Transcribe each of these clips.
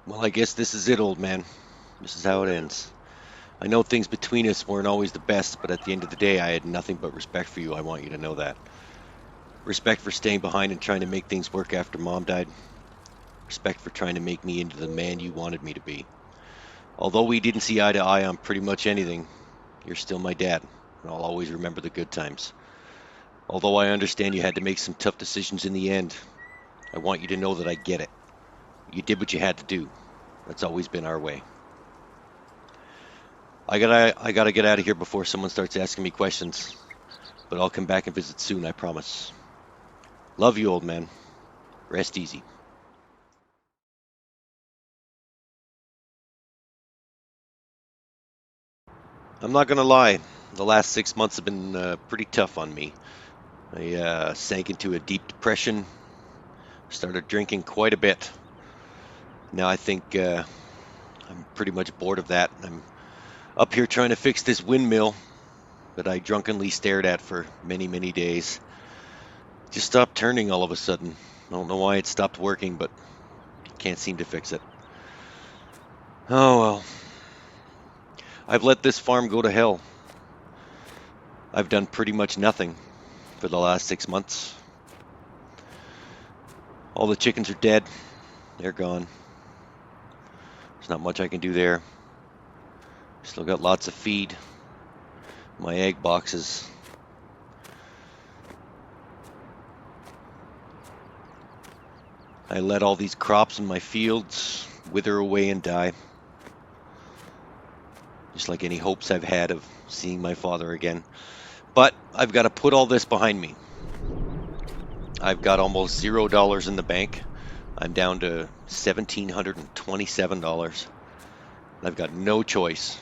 Well, I guess this is it, old man. This is how it ends. I know things between us weren't always the best, but at the end of the day, I had nothing but respect for you. I want you to know that. Respect for staying behind and trying to make things work after Mom died. Respect for trying to make me into the man you wanted me to be. Although we didn't see eye to eye on pretty much anything, you're still my dad, and I'll always remember the good times. Although I understand you had to make some tough decisions in the end, I want you to know that I get it. You did what you had to do. That's always been our way. I gotta get out of here before someone starts asking me questions, but I'll come back and visit soon, I promise. Love you, old man. Rest easy. I'm not gonna lie, the last 6 months have been pretty tough on me. I sank into a deep depression, started drinking quite a bit. Now I think I'm pretty much bored of that. I'm up here trying to fix this windmill that I drunkenly stared at for many, many days. Just stopped turning all of a sudden. I don't know why it stopped working, but can't seem to fix it. Oh well. I've let this farm go to hell. I've done pretty much nothing for the last 6 months. All the chickens are dead. They're gone. There's not much I can do there. Still got lots of feed. My egg boxes. I let all these crops in my fields wither away and die. Just like any hopes I've had of seeing my father again. But I've got to put all this behind me. I've got almost $0 in the bank. I'm down to $1,727. I've got no choice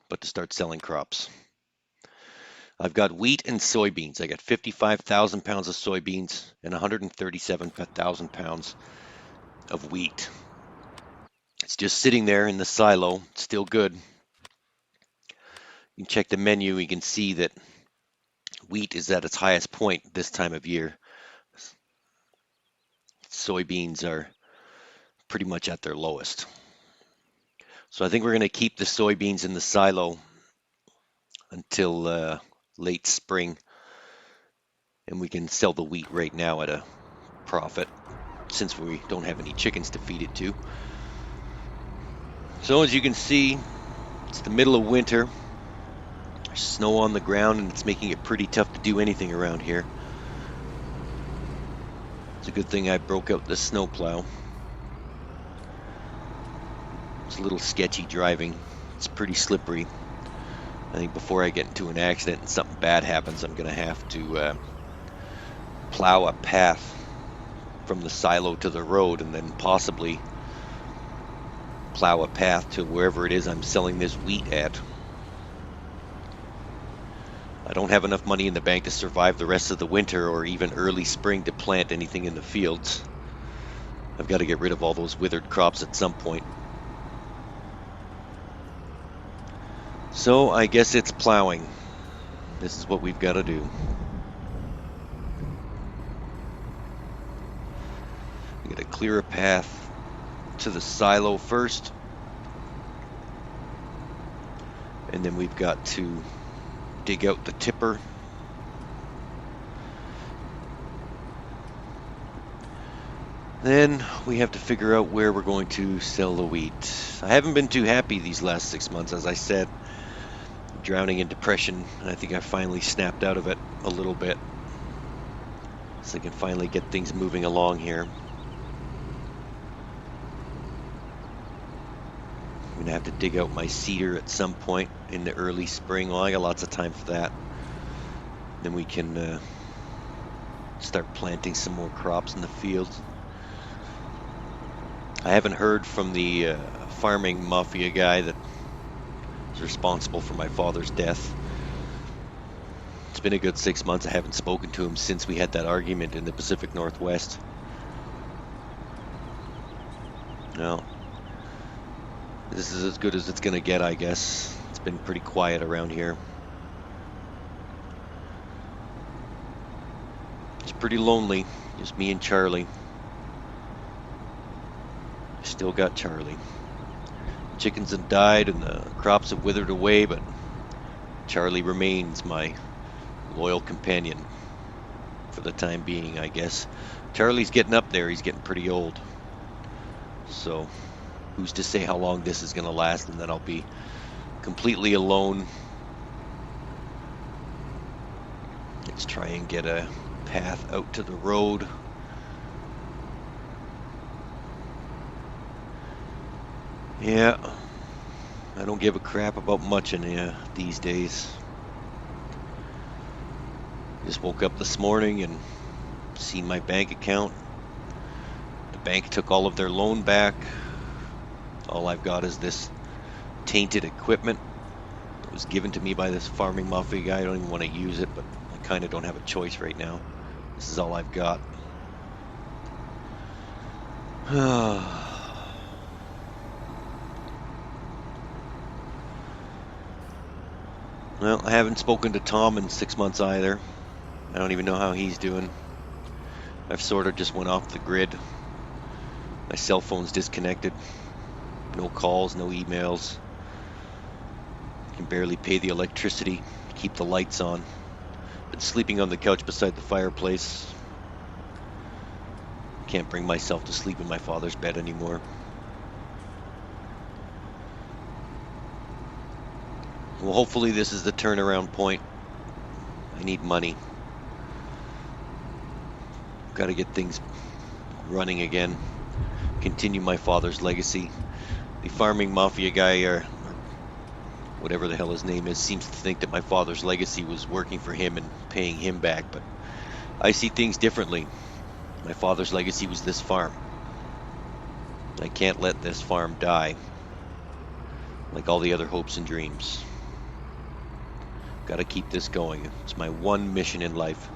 but to start selling crops. I've got wheat and soybeans. I got 55,000 pounds of soybeans and 137,000 pounds of wheat. It's just sitting there in the silo, still good. You can check the menu, you can see that wheat is at its highest point this time of year. Soybeans are pretty much at their lowest. So I think we're going to keep the soybeans in the silo until late spring, and we can sell the wheat right now at a profit since we don't have any chickens to feed it to. So as you can see, it's the middle of winter. There's snow on the ground and it's making it pretty tough to do anything around here. It's a good thing I broke out the snowplow. It's a little sketchy driving. It's pretty slippery. I think before I get into an accident and something bad happens, I'm going to have to plow a path from the silo to the road and then possibly plow a path to wherever it is I'm selling this wheat at. I don't have enough money in the bank to survive the rest of the winter or even early spring to plant anything in the fields. I've got to get rid of all those withered crops at some point. So I guess it's plowing. This is what we've got to do. We got to clear a path to the silo first. And then we've got to dig out the tipper. Then we have to figure out where we're going to sell the wheat. I haven't been too happy these last 6 months, as I said. Drowning in depression, and I think I finally snapped out of it a little bit. So I can finally get things moving along here. I'm going to have to dig out my cedar at some point in the early spring. Well, I got lots of time for that. Then we can start planting some more crops in the fields. I haven't heard from the farming mafia guy that is responsible for my father's death. It's been a good 6 months. I haven't spoken to him since we had that argument in the Pacific Northwest. No. This is as good as it's going to get, I guess. It's been pretty quiet around here. It's pretty lonely, just me and Charlie. Still got Charlie. Chickens have died and the crops have withered away, but Charlie remains my loyal companion for the time being, I guess. Charlie's getting up there. He's getting pretty old. So who's to say how long this is going to last, and then I'll be completely alone. Let's try and get a path out to the road. Yeah, I don't give a crap about much in these days. Just woke up this morning and seen my bank account. The bank took all of their loan back. All I've got is this tainted equipment that was given to me by this farming mafia guy. I don't even want to use it, but I kind of don't have a choice right now. This is all I've got. Well, I haven't spoken to Tom in 6 months either. I don't even know how he's doing. I've sort of just went off the grid. My cell phone's disconnected. No calls, no emails. Can barely pay the electricity, keep the lights on. Been sleeping on the couch beside the fireplace. Can't bring myself to sleep in my father's bed anymore. Well, hopefully this is the turnaround point. I need money. Got to get things running again. Continue my father's legacy. The farming mafia guy, or whatever the hell his name is, seems to think that my father's legacy was working for him and paying him back, but I see things differently. My father's legacy was this farm. I can't let this farm die, like all the other hopes and dreams. Got to keep this going. It's my one mission in life,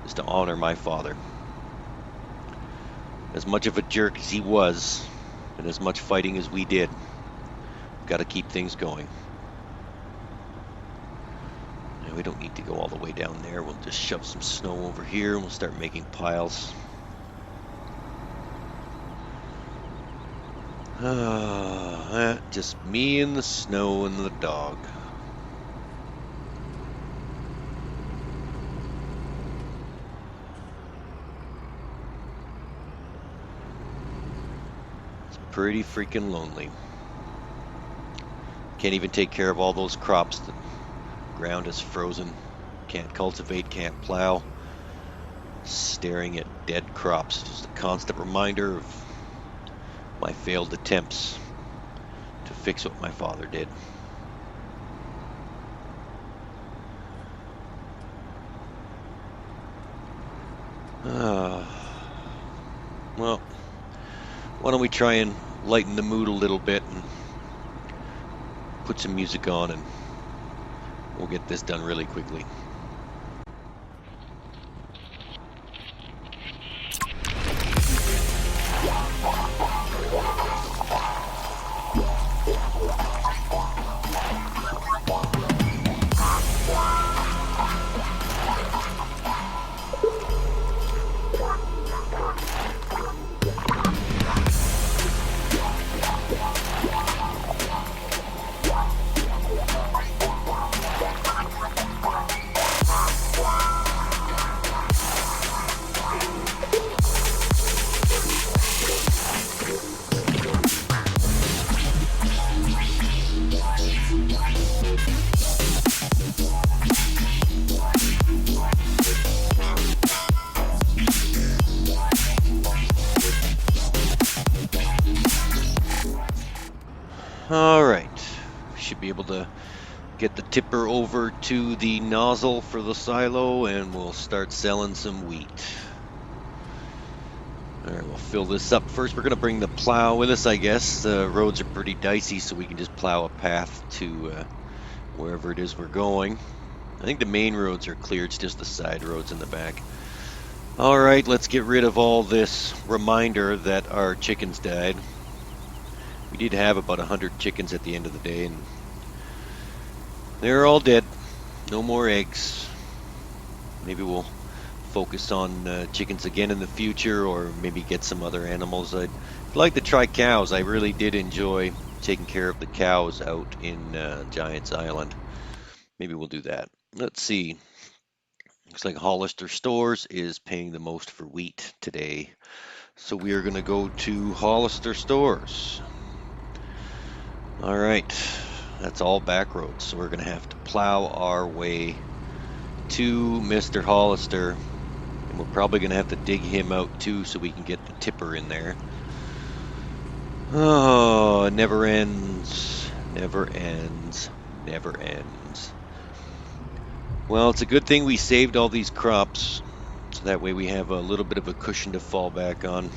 is to honor my father. As much of a jerk as he was, and as much fighting as we did, got to keep things going. And we don't need to go all the way down there. We'll just shove some snow over here and we'll start making piles. Just me and the snow and the dog. Pretty freaking lonely. Can't even take care of all those crops. The ground is frozen. Can't cultivate, can't plow. Staring at dead crops. Just a constant reminder of my failed attempts to fix what my father did. Well, why don't we try and lighten the mood a little bit and put some music on, and we'll get this done really quickly. Alright, should be able to get the tipper over to the nozzle for the silo and we'll start selling some wheat. Alright, we'll fill this up. First we're going to bring the plow with us, I guess. The roads are pretty dicey, so we can just plow a path to wherever it is we're going. I think the main roads are clear, it's just the side roads in the back. Alright, let's get rid of all this reminder that our chickens died. We did have about 100 chickens at the end of the day, and they're all dead. No more eggs. Maybe we'll focus on chickens again in the future, or maybe get some other animals. I'd I'd like to try cows. I really did enjoy taking care of the cows out in Giants Island. Maybe we'll do that. Let's see. Looks like Hollister Stores is paying the most for wheat today. So we are going to go to Hollister Stores. All right. That's all back roads. So we're going to have to plow our way to Mr. Hollister. And we're probably going to have to dig him out too so we can get the tipper in there. Oh, it never ends. Never ends. Never ends. Well, it's a good thing we saved all these crops, so that way we have a little bit of a cushion to fall back on.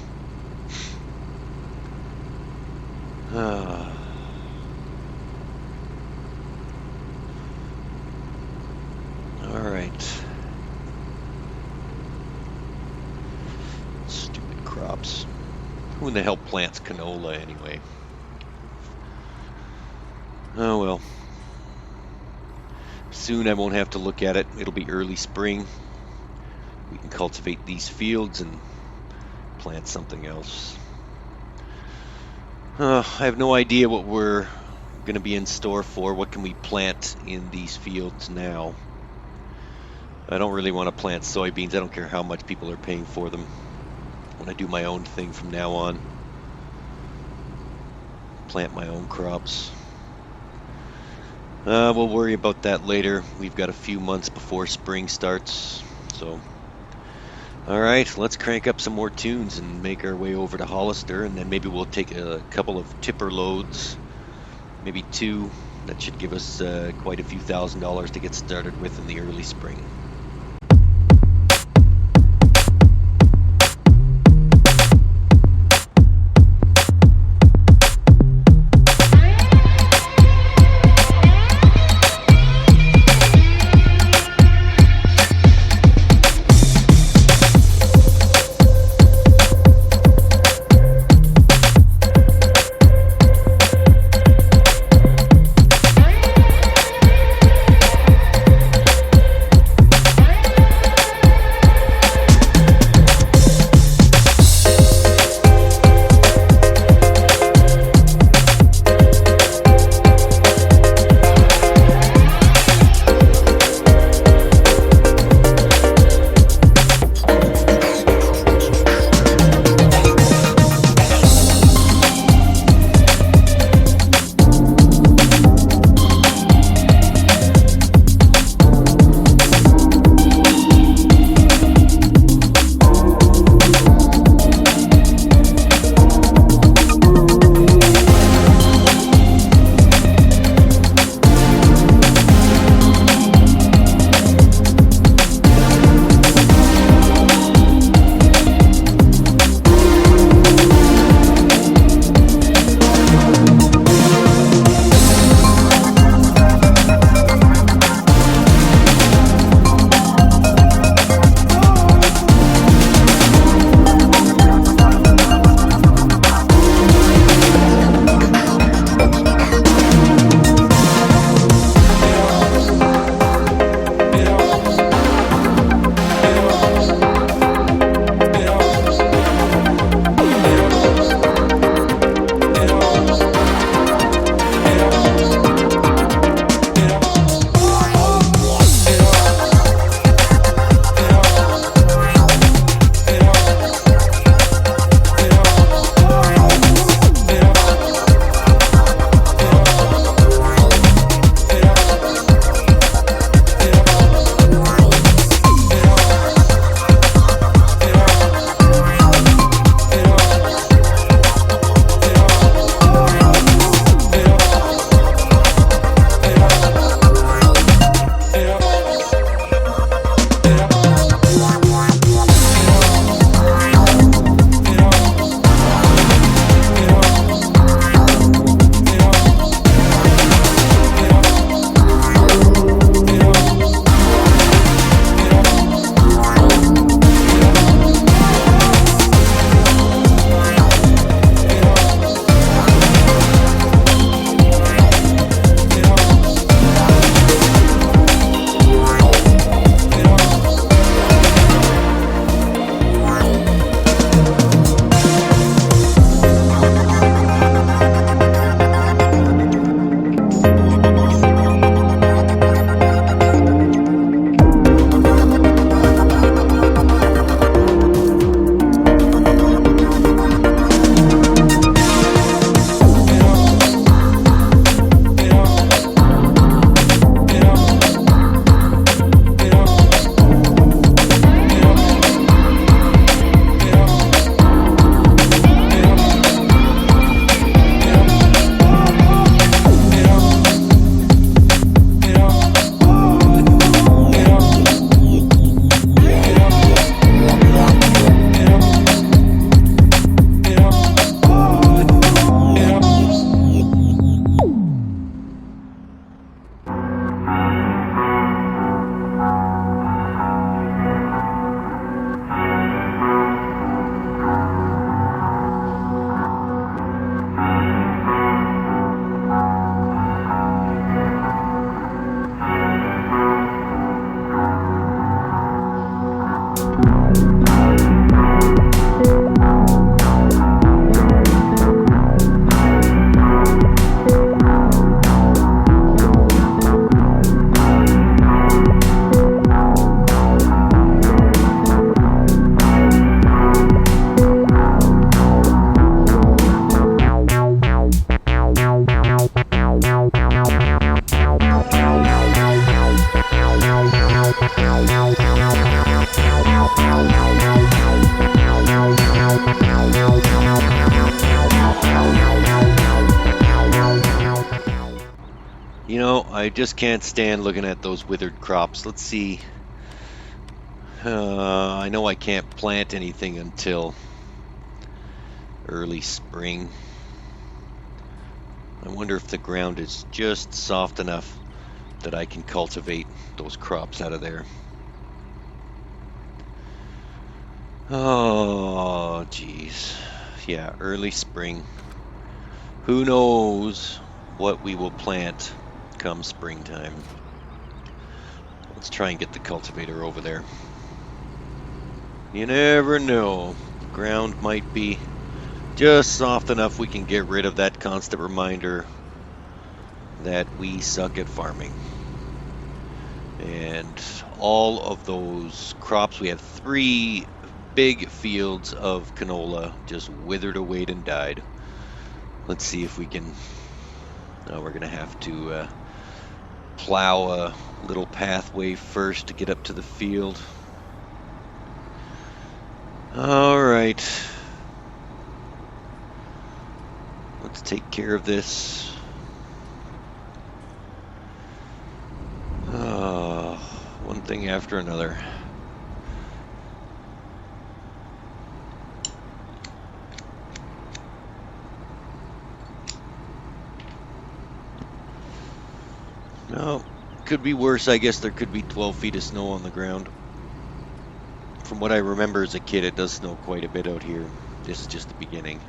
All right. Stupid crops. Who in the hell plants canola anyway? Oh well. Soon I won't have to look at it. It'll be early spring. We can cultivate these fields and plant something else. I have no idea what we're going to be in store for. What can we plant in these fields now? I don't really want to plant soybeans. I don't care how much people are paying for them. I want to do my own thing from now on. Plant my own crops. We'll worry about that later. We've got a few months before spring starts. So, all right, let's crank up some more tunes and make our way over to Hollister, and then maybe we'll take a couple of tipper loads, maybe 2. That should give us quite a few $1,000s to get started with in the early spring. You know, I just can't stand looking at those withered crops. Let's see. I know I can't plant anything until early spring. I wonder if the ground is just soft enough that I can cultivate those crops out of there. Oh, geez. Yeah, early spring. Who knows what we will plant come springtime. Let's try and get the cultivator over there. You never know. The ground might be just soft enough we can get rid of that constant reminder that we suck at farming. And all of those crops, we have 3 big fields of canola just withered away and died. Let's see if we can. We're going to have to plow a little pathway first to get up to the field. All right. Let's take care of this. One thing after another. No, could be worse. I guess there could be 12 feet of snow on the ground. From what I remember as a kid, it does snow quite a bit out here. This is just the beginning.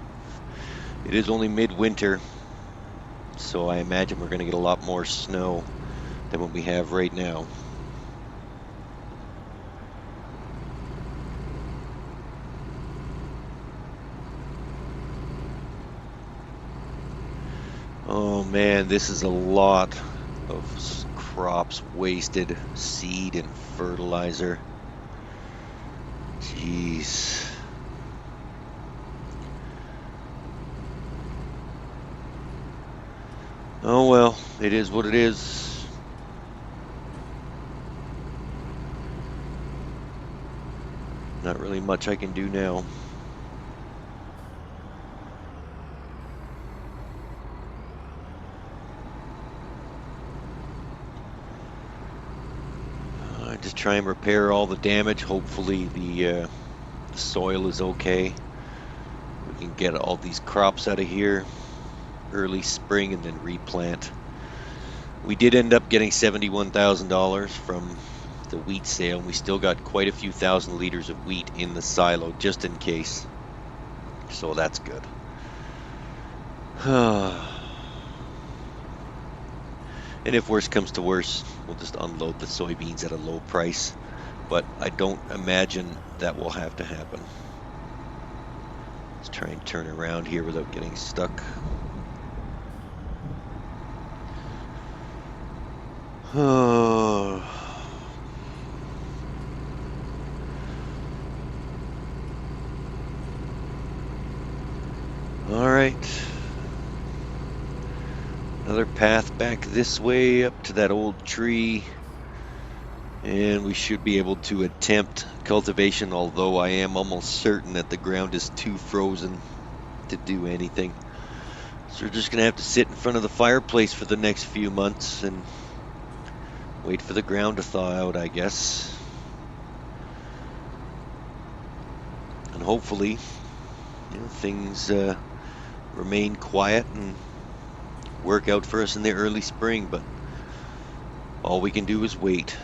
It is only midwinter, so I imagine we're going to get a lot more snow than what we have right now. Oh man, this is a lot of crops wasted, seed and fertilizer. Jeez. Oh well, it is what it is. Not really much I can do now. Just try and repair all the damage. Hopefully the soil is okay. We can get all these crops out of here early spring and then replant. We did end up getting $71,000 from the wheat sale. We still got quite a few thousand liters of wheat in the silo just in case. So that's good. And if worse comes to worse, we'll just unload the soybeans at a low price. But I don't imagine that will have to happen. Let's try and turn around here without getting stuck. All right. Another path back this way up to that old tree. And we should be able to attempt cultivation, although I am almost certain that the ground is too frozen to do anything. So we're just going to have to sit in front of the fireplace for the next few months and wait for the ground to thaw out, I guess. And hopefully, things remain quiet and work out for us in the early spring, but all we can do is wait.